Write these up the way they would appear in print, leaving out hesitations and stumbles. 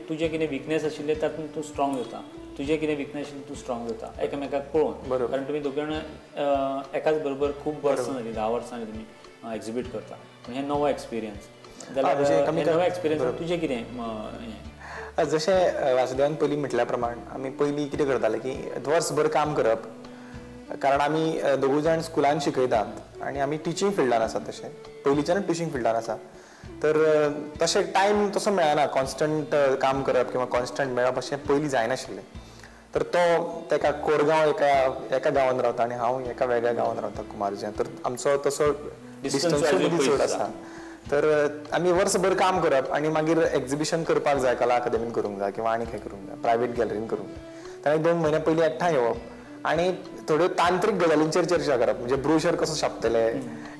तुझे कितें विकनेस आशिल्ले तातूंत तूं स्ट्रॉंग जाता, तुझे कितें विकनेस आशिल्ले तूं स्ट्रॉंग जाता एकामेकाक पळोवन. कारण तुमी दोग जाण एकाच बरोबर खूप वर्सां जालीं, 10 वर्सां जालीं तुमी एक्झिबीट करता. पूण हे नवो एक्सपिरियन्स जाल्यार नवो एक्सपिरियन्स तुजें कितें? जशें वासुदेवान पयलीं म्हटल्या प्रमाण आमी पयलीं कितें करताले की वर्सभर काम करप. कारण आमी दोगूय जाण स्कुलान शिकयतात आनी आमी टिचींग फिल्डान आसात. तशें पयलींच्यानूच टिचींग फिल्डान आसा. तर तशें टायम तसो मेळना कॉन्स्टंट काम करप किंवा कॉन्स्टंट मेळप अशें पयलीं जायनाशिल्लें. तर ताका कोरगांव एका गांवांत रावता आनी हांव एका वेगळ्या गांवांत रावता कुमारजें. तर आमचो तसो डिस्टन्स चड आसा. तर आमी वर्सभर काम करप आनी मागीर एक्झिबिशन करपाक जाय, कला अकादेमीन करूंक जाय किंवा आनी खंय करूंक जाय, प्रायवेट गॅलरीन करूंक जाय. ताणें 2 म्हयने पयलीं एकठांय येवप आनी थोड्यो तांत्रीक गजालींचेर चर्चा करप. म्हणजे ब्रोशर कसो छापतले,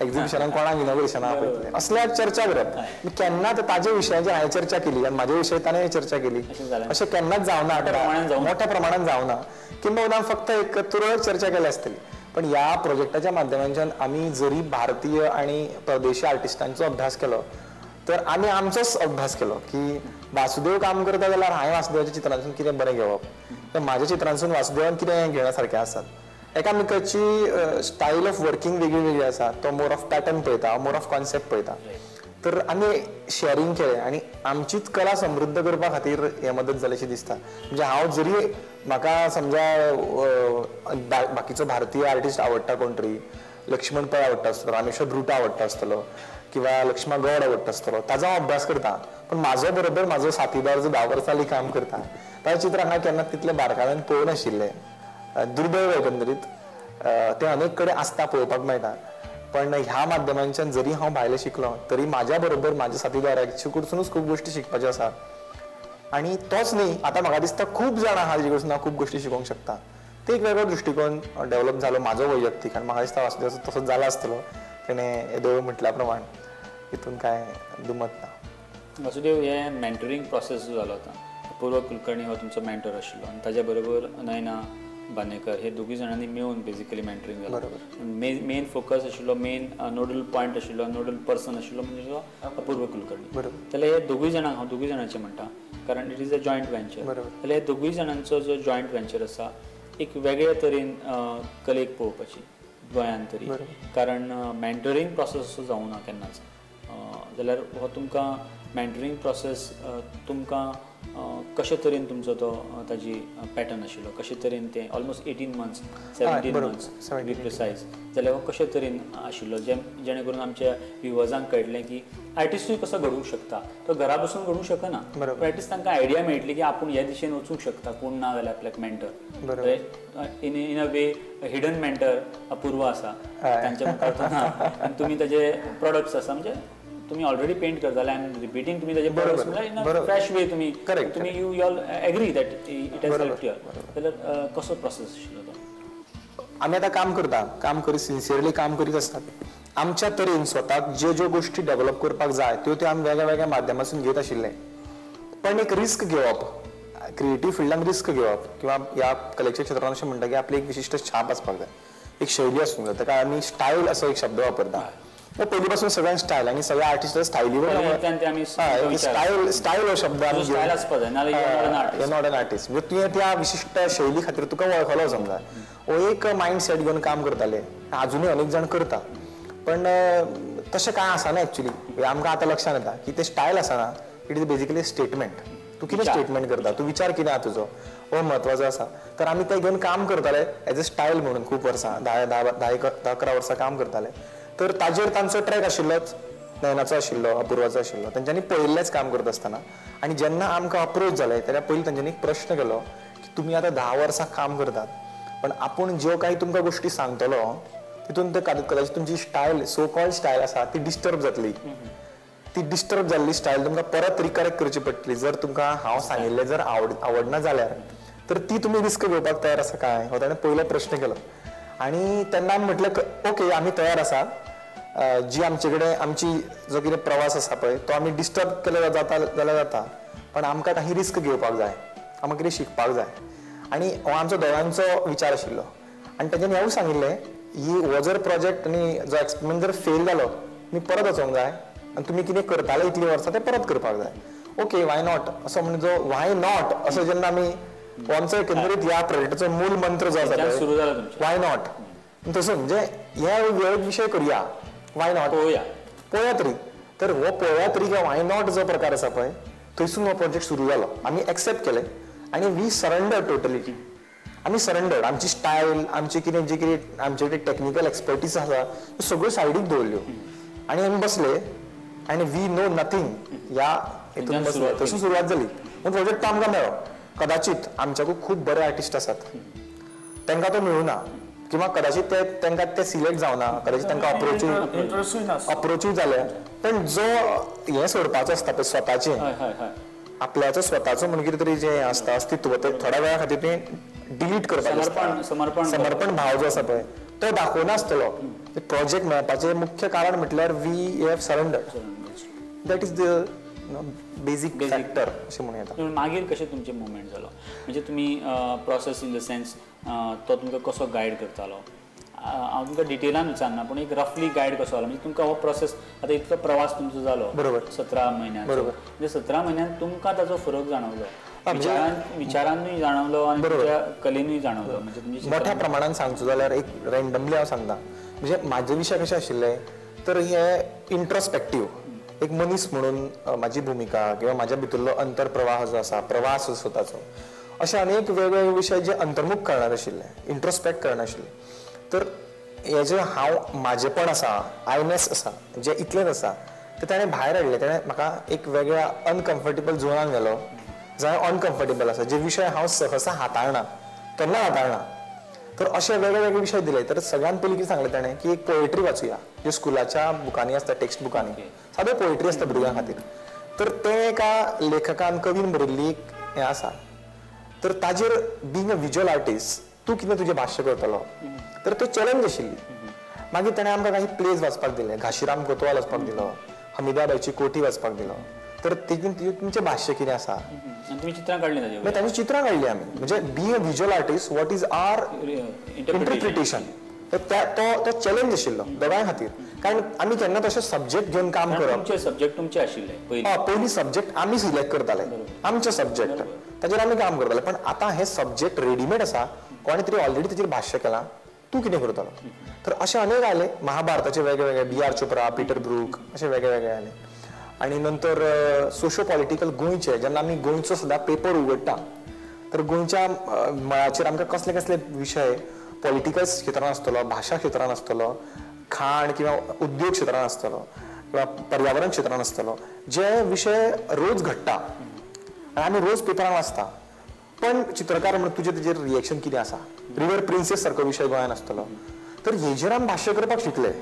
एक्झिबिशनाक कोणाक इनॉग्रेशनाक आपयतले, असल्यार चर्चा करप. केन्ना ताजे विशयाचेर हांवें चर्चा केली आनी म्हाजे विशय ताणें चर्चा केली. अशें केन्नाच जावना, मोठ्या प्रमाणान जावना. किंवा फक्त एक तुरळक चर्चा केली आसतली. पण ह्या प्रोजेक्टाच्या माध्यमांतल्यान आमी जरी भारतीय आनी परदेशी आर्टिस्टांचो अभ्यास केलो तर आमी आमचोच अभ्यास केलो की वासुदेव काम करता जाल्यार हांवें वासुदेवाच्या चित्रांसून कितें बरें घेवप, तर म्हाज्या चित्रांसून वासुदेवान कितें घेण्यासारकें आसात. एकामेकाची स्टायल ऑफ वर्किंग वेगळी वेगळी आसा. तो मोर ऑफ पॅटर्न पळयता, मोर ऑफ कॉन्सेप्ट पळयता. तर आमी शेअरिंग केलें आनी आमचीच कला समृद्ध करपा खातीर हें मदत जालें अशें दिसता. म्हणजे हांव जरी म्हाका समजा बाकीचो भारतीय आर्टिस्ट आवडटा कोण तरी, लक्ष्मण पै आवडटा आसतलो, रामेश्वर ब्रुटा आवडटा आसतलो किंवा लक्ष्मण गौड आवडटा आसतलो, ताचो हांव अभ्यास करता. पण म्हाजो बरोबर म्हाजो साथीदार जो 10 वर्सां काम करता ताचें चित्र हांवें केन्ना तितलें बारकायेन पळोवंक नाशिल्लें. दुर्दैव एकंदरीत तें अनेक कडेन आसता, पळोवपाक मेळटा. पण ह्या माध्यमांच्यान जरी हांव भायले शिकलो तरी म्हाज्या बरोबर म्हाज्या साथीदाराचे कडसूनच खूब गोश्टी शिकपाच्यो आसा. आनी तोच न्ही, आतां म्हाका दिसता खूब जाण आहा जे कडसून हांव खूब गोश्टी शिकोवंक शकता. ते एक वेगळो दृश्टिकोन डेव्हलप जालो म्हाजो वैयक्तीक. आनी म्हाका दिसता वासुदेवाचो तसोच जाला आसतलो. तेणें येदोळ म्हटल्या प्रमाण हितून कांय दुमत ना. वासुदेव, हे मेंटरिंग प्रोसेस जो जालो आतां, अपूर्व कुलकर्णी हो तुमचो मेंटर आशिल्लो आनी ताज्या बरोबर नयना बांदेकर हे दोगूय जाणांनी मेळून बेजिकली मेंटरिंग जालें. मेन फोकस आशिल्लो, मेन नोडल पॉयंट आशिल्लो, नोडल पर्सन आशिल्लो म्हणजे जो अपूर्व कुलकर्णी. जाल्यार हे दोगूय जाणांक हांव दोगूय जाणांचें म्हणटा, कारण it is a joint venture. जाल्यार हे दोगूय जाणांचो जो जॉयंट वेंचर आसा एक वेगळ्या तरेन कलेक पळोवपाची गोंयांत तरी. कारण मेंटरिंग प्रोसेस असो जावं ना केन्नाच. जाल्यार हो तुमकां मेंटरिंग प्रोसेस तुमकां कशे तरेन तुमचो तो ताजी पॅटर्न आशिल्लो, कशे तरेन तें almost 18 months 17 months to be precise, जाल्यार हो कशे तरेन आशिल्लो जेणे करून आमच्या व्ह्युअर्सांक कळटलें की आर्टिस्टूय कसो घडूंक शकता. तो घरा बसून घडूंक शकना, पण एटलिस्ट तांकां आयडिया मेळटली की आपूण ह्या दिशेन वचूंक शकता. कोण ना जाल्यार आपल्याक mentor in a way hidden mentor Apurva आसा तांच्या मुखार. तुमी ताजे प्रोडक्ट्स आसा, म्हणजे तुम्ही ऑलरेडी पेंट करताले आनी रिपीटिंग तुमी ताजे प्रोडक्ट्स म्हणल्यार इन अ फ्रेश वे तुमी you all agree that it has helped you. जाल्यार कसो प्रोसेस आशिल्लो तो? आमी आतां काम करीत सिन्सियरली काम करीत आसतात. आमच्या तरेन स्वताक ज्यो गोश्टी डेव्हलप करपाक जाय त्यो आमी वेगळ्या वेगळ्या माध्यमांतसून घेत आशिल्ले. पण एक रिस्क घेवप, क्रिएटीव फिल्डान रिस्क घेवप किंवा ह्या कलेच्या क्षेत्रान अशें म्हणटा की आपली एक विशिश्ट छाप आसपाक जाय, एक शैली आसूंक जाय. ताका आमी स्टायल असो एक शब्द वापरता. पयलीं पासून सगळ्यांक स्टायल आनी सगळ्या आर्टिस्ट स्टायलीवर स्टायल हो शब्द आमी नॉट एन आर्टिस्ट. म्हणजे तुवें त्या विशिश्ट शैली खातीर तुका वळखलो समजा, हो एक मायंड सेट घेवन काम करताले. अजुनूय अनेक जाण करता, पण तशें कांय आसना एक्चुली. आमकां आतां लक्षांत येता की ते स्टायल आसना, इट इज बेजिकली स्टेटमेंट. तूं कितें स्टेटमेंट करता, तूं विचार कितें आहा तुजो, हो म्हत्वाचो आसा. तर आमी ते घेवन काम करताले एज अ स्टायल म्हणून खूब वर्सां, 10-11 वर्सां काम करताले. तर ताजेर तांचो ट्रॅक आशिल्लोच, नयनाचो आशिल्लो, अपूर्वाचो आशिल्लो. तांच्यांनी पळयल्लेंच काम करता आसतना. आनी जेन्ना आमकां अप्रोच जालें तेन्ना पयलीं तांच्यांनी एक प्रश्न केलो की तुमी आतां 10 वर्सां काम करतात, पण आपूण ज्यो काही तुमकां गोश्टी सांगतलो तितून कदाचित तुमची स्टायल, सो कॉल्ड स्टायल आसा ती डिस्टर्ब जातली. ती डिस्टर्ब जाल्ली स्टायल तुमकां परत रिकरेक्ट करची पडटली. जर तुमकां हांव सांगिल्लें जर आवडना जाल्यार तर ती तुमी रिस्क घेवपाक तयार आसा काय, हो ताणें पयलो प्रश्न केलो. आनी तेन्ना आमी म्हटलें ओके, आमी तयार आसा. जी आमचे कडेन आमची जो कितें प्रवास आसा पळय तो आमी डिस्टर्ब केलो जाल्यार जाता, पण आमकां काही रिस्क घेवपाक जाय, आमकां कितें शिकपाक जाय. आनी हो आमचो दोगांचो विचार आशिल्लो. आनी तांच्यांनी हांव सांगिल्लें हो जर प्रोजेक्ट आनी जो एक्सपेरिमेंट जर फेल जालो तुमी परत वचोंक जाय आनी तुमी कितें करताले इतलीं वर्सां तें परत करपाक जाय. ओके वाय नॉट असं म्हणजे वाय नॉट असं जेन्ना आमी आमचो एकंदरीत ह्या प्रोजेक्टाचो मूल मंत्र जो आसा त्याच्यान सुरू झाला तुमचें वाय नॉट तसो म्हणजे ह्या विशय करूया वाय नॉट पळोवया तरी तर हो पळोवया तरी किंवा वाय नॉट जो प्रकार आसा पळय थंयसून हो प्रोजेक्ट सुरू जालो आमी एक्सेप्ट केले आनी वी सरेंडर टोटली आमी सरेंडर्ड आमची स्टायल आमची कितें जी कितें आमचे कितें टॅक्निकल एक्सपर्टीज आसा त्यो सगळ्यो सायडीक दवरल्यो आनी आमी बसले आनी वी नो नथींग ह्या हितून बसले तशी सुरवात जाली पूण प्रोजेक्ट आमकां मेळ्ळो कदाचित आमच्याकूय खूब बरे आर्टिस्ट आसात तांकां तो मेळूना किंवा कदाचित तांकां ते सिलेक्ट जावना कदाचित तांकां अप्रोचूय जाले पण जो हें सोडपाचो आसता पळय स्वताचें आपल्याचो स्वताचो म्हणून कितें तरी जें आसता अस्तित्व ते थोड्या वेळा खातीर तें डिलीट करपाचें समर्पण भाव जो आसा पळय तो दाखोवनासतलो प्रोजेक्ट मेळपाचें मुख्य कारण म्हटल्यार we have surrender that is the basic factor अशें म्हणूं येता मागीर कशें तुमचें मुवमेंट जालो म्हणजे तुमी प्रोसेस इन द सेन्स तो तुमकां कसो गायड करतालो हांव तुमकां डिटेलान विचारना पूण एक रफली गायड कसो जालो म्हणजे तुमकां हो प्रोसेस आतां इतलो प्रवास तुमचो जालो बरोबर 17 म्हयन्यान म्हणजे 17 म्हयन्यान तुमकां ताचो फरक जाणवलो विचारांनूय जाणवलो आनी तुमच्या कलेनूय जाणवलो म्हणजे तुमची मोठ्या प्रमाणान सांगचो जाल्यार एक रँडमली हांव सांगता म्हणजे म्हाजे विशय कशें आशिल्ले तर हे इंट्रोस्पेक्टीव एक मनीस म्हणून म्हाजी भुमिका किंवा म्हाज्या भितरलो अंतरप्रवाह जो आसा प्रवास स्वताचो अशे अनेक वेगवेगळे विशय जे अंतर्मुख करणार आशिल्ले इंट्रोस्पेक्ट करणार आशिल्ले तर हे जे हांव म्हाजेपण आसा आयनेस आसा जे इतलेंच आसा ते ताणें भायर हाडलें ताणें म्हाका एक वेगळ्या अनकम्फर्टेबल झोनान गेलो जंय अनकम्फर्टेबल आसा जे विशय हांव सहसा हाताळना केन्ना हाताळना तर अशे वेगळे वेगळे विशय दिले तर सगळ्यात पयलीं कितें सांगलें ताणें की एक पोएट्री वाचुया ज्यो स्कुलाच्या बुकांनी आसता टेक्स्ट बुकांनी सादें पोएट्री आसता भुरग्यां खातीर तर ते एका लेखकान कवीन बरयल्ली एक हें आसा तर ताजेर बींग अ विज्युअल आर्टिस्ट तूं कितें तुजें भाश्य करतलो तर तो चॅलेंज आशिल्ली मागीर ताणें आमकां काही प्लेज वाचपाक दिले घाशीराम कोतवाल वाचपाक दिलो हमिदाबाईची कोठी वाचपाक दिलो तर तुमचें भाश्य कितें आसा तुमी चित्रां काडलीं ताजेर तांची चित्रां काडलीं आमी म्हणजे being a visual artist what is our interpretation तो चॅलेंज आशिल्लो दोगांय खातीर कारण आमी केन्ना तशें सब्जेक्ट घेवन काम करप तुमचे सब्जेक्ट तुमचे आशिल्ले पयलीं सब्जेक्ट आमी सिलेक्ट करताले आमचे सब्जेक्ट ताजेर आमी काम करताले पण आतां हे सब्जेक्ट रेडीमेड आसा कोणी तरी ऑलरेडी ताजेर भाश्य केलां तूं कितें करतलो तर अशे अनेक आयले महाभारताचे वेगळे वेगळे बी आर चोप्रा पीटर ब्रूक अशे वेगळे वेगळे आयले आनी नंतर सोशियो पॉलिटिकल गोंयचे जेन्ना आमी गोंयचो सुद्दां पेपर उगडटा तर गोंयच्या मळाचेर आमकां कसले कसले विशय पॉलिटिकल क्षेत्रान आसतलो भाशा क्षेत्रान आसतलो खाण किंवा उद्योग क्षेत्रान आसतलो किंवा पर्यावरण क्षेत्रान आसतलो जे विशय रोज घडटा आनी आमी रोज पेपरान वाचता पण चित्रकार म्हणून तुजें तेजेर रिएक्शन कितें आसा रिवर प्रिन्सेस सारको विशय गोंयान आसतलो तर हेजेर आमी भाश्य करपाक शिकले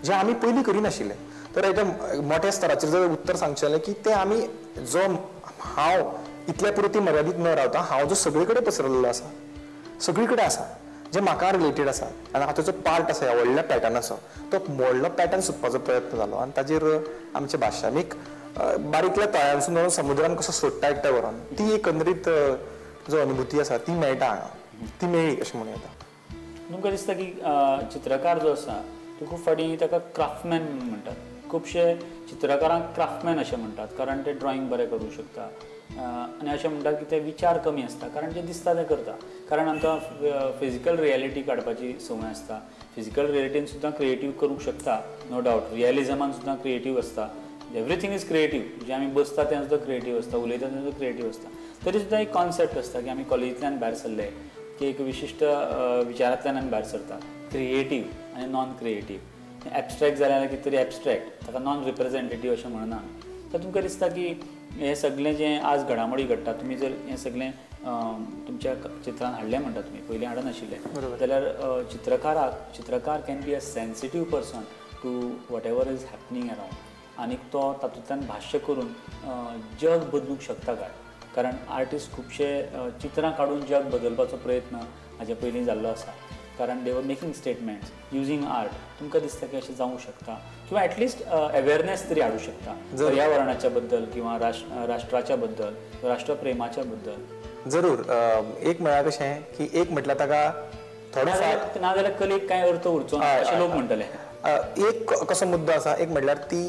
जे आमी पयलीं करिनाशिल्ले तर एका मोठ्या स्तराचेर जर उत्तर सांगचें की ते आमी जो हांव इतल्या पुरती मर्यादीत न रावता हांव जो सगळे कडेन पसरलेलो आसा सगळे कडेन आसा जे म्हाका रिलेटेड आसा आनी हांव ताचो पार्ट आसा ह्या व्हडल्या पॅटर्नाचो तो व्हडलो पॅटर्न सोदपाचो प्रयत्न जालो आनी ताजेर आमचे भाशा आनीक बारीकल्या तळ्यांसून समुद्रान कसो सोडटा एकट्या व्हरून ती एकंदरीत जो अनुभूती आसा ती मेळटा हांगा ती मेळ्ळी अशें म्हणूं येता तुमकां दिसता की चित्रकार जो आसा तो खूब फावटी ताका क्राफ्टमॅन म्हणटात खुबशे चित्रकारांक क्राफ्टमॅन अशें म्हणटात कारण ते ड्रॉइंग बरें करूंक शकता आनी अशें म्हणटात की ते विचार कमी आसता कारण जे दिसता ते करता कारण आमकां फिजिकल रियलिटी काडपाची संवय आसता फिजिकल रियलिटीन सुद्दां क्रिएटीव करूंक शकता नो डावट रियलिजमान सुद्दां क्रिएटीव आसता एवरीथींग इज क्रिएटीव जे आमी बसता तें सुद्दां क्रिएटीव आसता उलयता तें सुद्दां क्रिएटीव आसता तरी सुद्दां एक कॉन्सेप्ट आसता की आमी कॉलेजींतल्यान भायर सरले की एक विशिश्ट विचारांतल्यान आमी भायर सरता क्रिएटीव आनी नॉन क्रिएटीव एबस्ट्रॅक्ट जाल्यार कितें तरी एबस्ट्रॅक्ट ताका नॉन रिप्रेझेंटेटीव अशें म्हणना आमी तर तुमकां दिसता की हें सगळें जें आज घडामोडी घडटा तुमी जर हें सगळें तुमच्या चित्रान हाडलें म्हणटा तुमी पयलीं हाडनाशिल्लें जाल्यार चित्रकार can be a sensitive person to whatever is happening around आनी तो तातूंतल्यान भाश्य करून जग बदलूंक शकता काय कारण आर्टिस्ट खुबशे चित्रां काडून जग बदलपाचो प्रयत्न हाजे पयलीं जाल्लो आसा कारण दे were making statements using art तुमकां दिसता की अशें जावंक शकता किंवा एटलिस्ट अवेरनेस तरी हाडूंक शकता पर्यावरणाच्या बद्दल किंवा राष्ट्राच्या बद्दल राष्ट्रप्रेमाच्या बद्दल जरूर एक म्हळ्यार कशें की एक म्हटल्यार ताका थोडो ना जाल्यार कलेक कांय अर्थ उरचो ना अशें लोक म्हणटले एक कसो मुद्दो आसा एक म्हटल्यार ती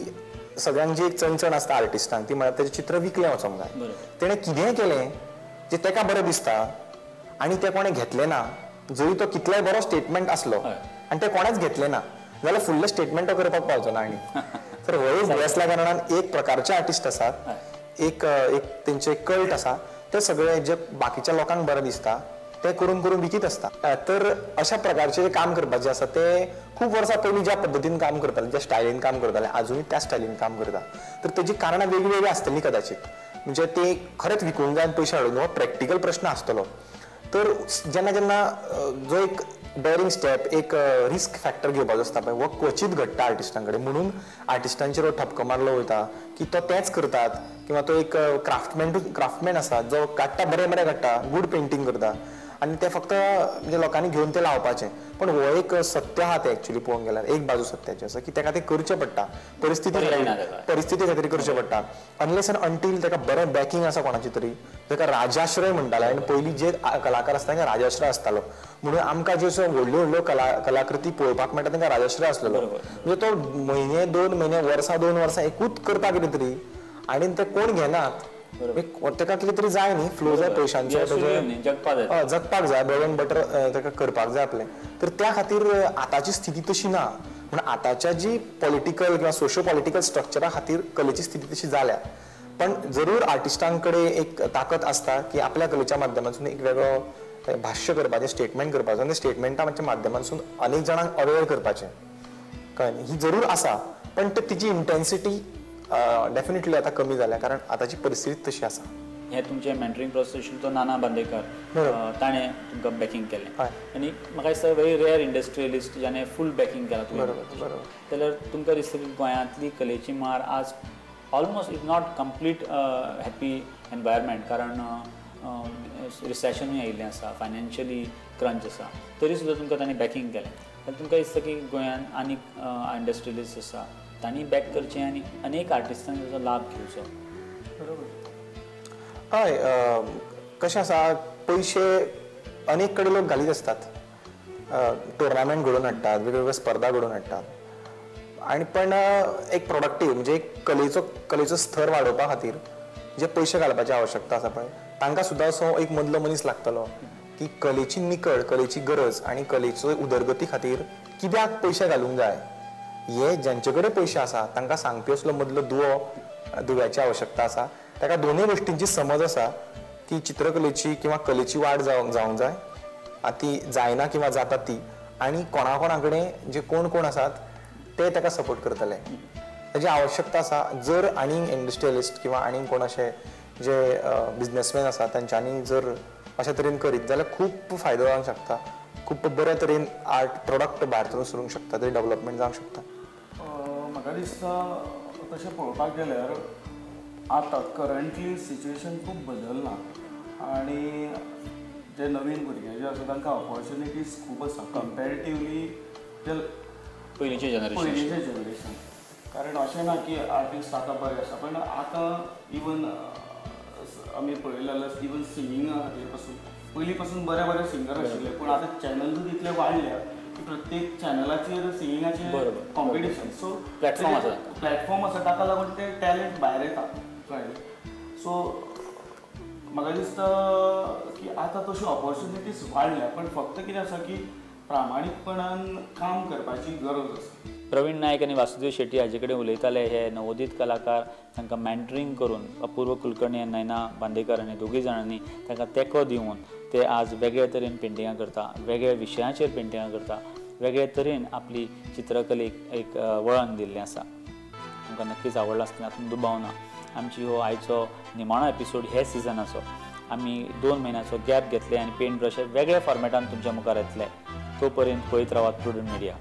सगळ्यांक जी एक चणचण आसता आर्टिस्टांक ती म्हळ्यार तेजें चित्र विकलें वचोंक जाय. बरोबर. तेणें कितेंय केलें जे तेका बरें दिसता आनी तें कोणें घेतलें ना, जरी तो कितलोय बरो स्टेटमेंट आसलो आनी तें कोणेच घेतलें ना जाल्यार फुडले स्टेटमेंट तो करपाक पावचो ना. आनी तर हो एक भंय आसल्या कारणान एक प्रकारचे आर्टिस्ट आसात, एक तेंचे कल्ट आसा, ते सगळे जे बाकीच्या लोकांक बरें दिसता ते करून करून विकीत आसता. तर अशा प्रकारचे काम करपाचें आसा ते खूब वर्सां पयलीं ज्या पद्दतीन काम करताले, ज्या स्टायलीन काम करताले, आजुनूय त्या स्टायलीन काम करता. तर तेजी कारणां वेगवेगळी आसतलीं कदाचित. म्हणजे ते खरेंच विकूंक जाय आनी पयशे हाडूंक हो प्रॅक्टिकल प्रश्न आसतलो. तर जेन्ना जेन्ना जो एक डेअरिंग स्टेप, एक रिस्क फॅक्टर घेवपाचो आसता पळय, हो क्वचित घडटा आर्टिस्टां कडेन. म्हणून आर्टिस्टांचेर हो ठपको मारलो वयता की तो तेच करतात, किंवा तो एक क्राफ्टमॅन आसा जो काडटा, बरें बरें काडटा, गूड पेंटींग करता आनी ते फक्त म्हणजे लोकांनी घेवन ते लावपाचें. पण हो एक सत्य आहा तें एक्चुअली पळोवंक गेल्यार, एक बाजू सत्याची आसा की तेका तें करचें पडटा, परिस्थिती खातीर करचें पडटा. अनलेस एंड अंटील तेका बरें बॅकींग आसा कोणाची तरी, तेका राजाश्रय म्हणटाले. आनी पयलीं जे कलाकार आसता तांकां राजाश्रय आसतालो. म्हणून आमकां ज्यो व्हडल्यो व्हडल्यो कलाकृती पळोवपाक मेळटा तांकां राजाश्रय आसलेलो. म्हणजे तो म्हयने 2 म्हयने, वर्सां 2 वर्सां एकूच करता कितें तरी आनी ते कोण घेनात. तेका कितें तरी जाय न्ही, फ्लो जाय पयशांचो, जगपाक जाय, ब्रेड एंड बटर तेका करपाक जाय आपलें. तर त्या खातीर आतांची स्थिती तशी ना. पूण आतांच्या जी पॉलिटिकल किंवा सोशियो पॉलिटिकल स्ट्रक्चरा खातीर कलेची स्थिती तशी जाल्या. पण जरूर आर्टिस्टां कडेन एक ताकद आसता की आपल्या कलेच्या माध्यमांतून एक वेगळो भाष्य करपाचें, स्टेटमेंट करपाचो आनी स्टेटमेंटाच्या माध्यमांतून अनेक जाणांक अवेअर करपाचें. कळ्ळें, ही जरूर आसा. पण तिची इंटेन्सिटी डेफिनेटली आता कमी जाल्या, कारण आताची परिस्थिती तशी आसा. हे तुमचे मेंटरिंग प्रोसेस तो नाना बांदेकर ताणें तुमकां बॅकिंग केलें. आनी म्हाका दिसता व्हेरी रेअर इंडस्ट्रियलिस्ट जाणें फूल बॅकिंग केलां तुवें, जाल्यार तुमकां दिसता की गोंयांतली कलेची मार आज almost is not complete happy environment, कारण रिसेशनूय आयिल्लें आसा, फायनान्शियली क्रंच आसा, तरी सुद्दां तुमकां ताणें बॅकिंग केलें. जाल्यार तुमकां दिसता की गोंयांत आनीक इंडस्ट्रियलिस्ट आसा तांणी बॅक करचें आनी अनेक आर्टिस्टांनी ताचो लाभ घेवचो. बरोबर. हय, कशें आसा, पयशे अनेक कडेन लोक घालीत आसतात, टुर्नामेंट घडोवन हाडटात, वेगवेगळ्यो स्पर्धा घडोवन हाडटात. आनी पण एक प्रोडक्टीव म्हणजे एक कलेचो स्तर वाडोवपा खातीर जे पयशे घालपाची आवश्यकता आसा पळय, तांकां सुद्दां असो एक मदलो मनीस लागतलो की कलेची निकळ, कलेची गरज आनी कलेचो उदरगती खातीर कित्याक पयशे घालूंक जाय हे जेंचे कडेन पयशे आसा तांकां सांगपी असलो मदलो दुव्याची आवश्यकता आसा. ताका दोनूय गोश्टींची समज आसा की चित्रकलेची किंवा कलेची वाड जावंक जाय, ती जायना किंवा जाता ती, आनी कोणा कडेन जे कोण आसात ते ताका सपोर्ट करतले ताची आवश्यकता आसा. जर आनी इंडस्ट्रियलिस्ट किंवा आनी कोण अशे जे बिझनेसमॅन आसा तांच्यांनी जर अशा तरेन करीत जाल्यार खूब फायदो जावंक शकता, खूब बऱ्या तरेन आर्ट प्रोडक्ट भायर सरूंक शकता, ते डेव्हलपमेंट जावंक शकता. म्हाका दिसता तशें पळोवपाक गेल्यार आतां करंटली सिच्युएशन खूब बदलना आनी जे नवीन भुरगे जे आसा तांकां ऑपॉर्च्युनिटीज खूब आसा कंपॅरेटिवली जे पयलींचे जनरेशन. कारण अशें ना की आर्टिस्ट आतां बरे आसा, पण आतां इवन आमी पळयलें जाल्यार इवन सिंगिंगा खातीर पासून पयलीं पासून बरे सिंगर आशिल्ले, पूण आतां चॅनल तितले वाडल्या की प्रत्येक चॅनलाचेर सिंगिंगाचें कॉम्पिटिशन, सो प्लॅटफॉर्म आसा ताका लागून ते टॅलंट भायर येता. कळ्ळें. सो म्हाका दिसता की आतां तश्यो ऑपॉर्च्युनिटीज वाडल्या, पण फक्त कितें आसा की प्रामाणीकपणान काम करपाची गरज आसा. प्रवीण नायक आनी वासुदेव शेट्टी हाजे कडेन उलयताले हे नवोदित कलाकार, तांकां मेंटरिंग करून अपूर्व कुलकर्णी आनी नयना बांदेकर हांणी दोगूय जाणांनी तांकां तेंको दिवन ते आज वेगळे तरेन पेंटिंगां करता, वेगळ्या विशयांचेर पेंटिंगां करता, वेगळे तरेन आपली चित्रकलेक एक वळण दिल्लें आसा. तुमकां नक्कीच आवडला आसतना हातूंत दुबाव ना. आमची हो आयचो निमाणो एपिसोड हे सिजनाचो. आमी 2 म्हयन्याचो गॅप घेतले आनी पेंट ब्रश वेगळ्या फॉर्मेटान तुमच्या मुखार येतले. तो पर्यंत पळयत रावात प्रुडंट मिडिया.